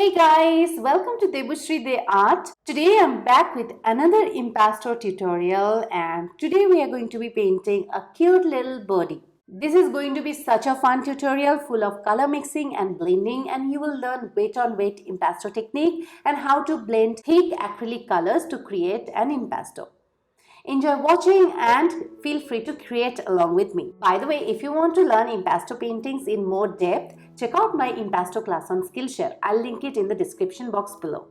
Hey guys, welcome to Debasree the Art. Today I'm back with another impasto tutorial and today we are going to be painting a cute little birdie. This is going to be such a fun tutorial full of color mixing and blending, and you will learn wet on wet impasto technique and how to blend thick acrylic colors to create an impasto. Enjoy watching and feel free to create along with me. By the way, if you want to learn impasto paintings in more depth, check out my impasto class on Skillshare. I'll link it in the description box below.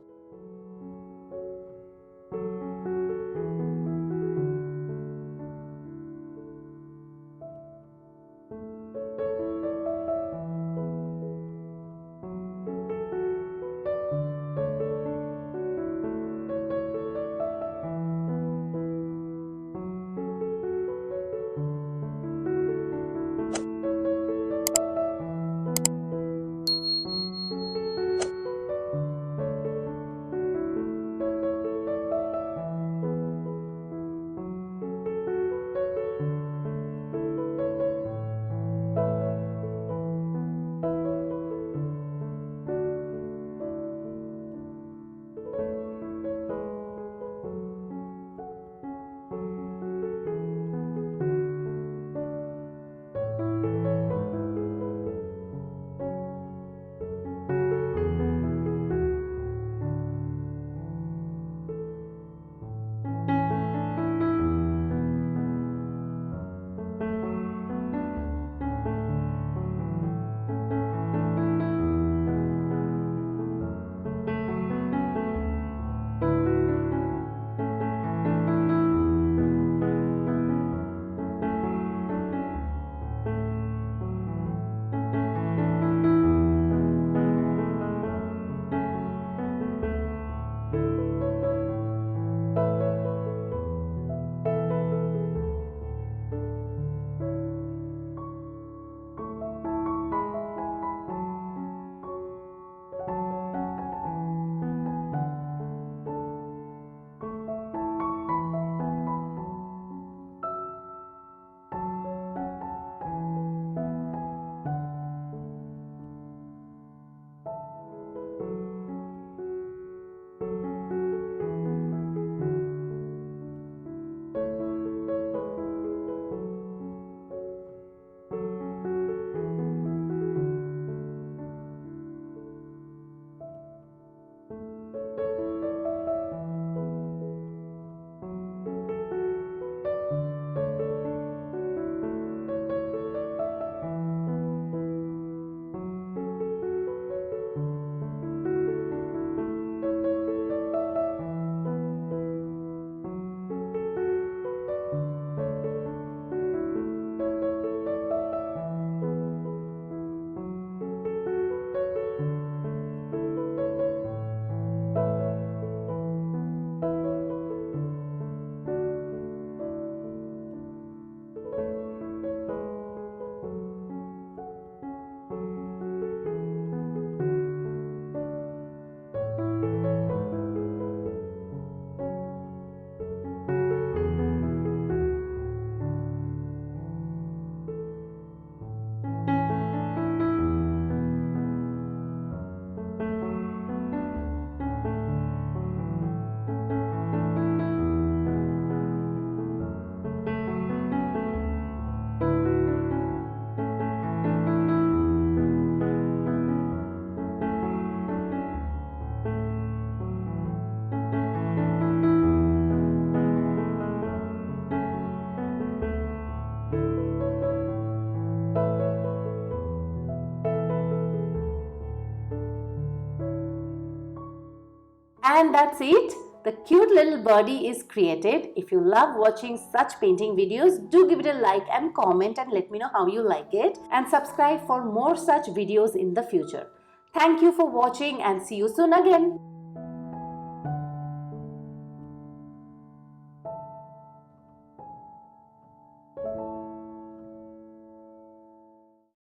And that's it. The cute little birdie is created. If you love watching such painting videos, do give it a like and comment and let me know how you like it. And subscribe for more such videos in the future. Thank you for watching and see you soon again.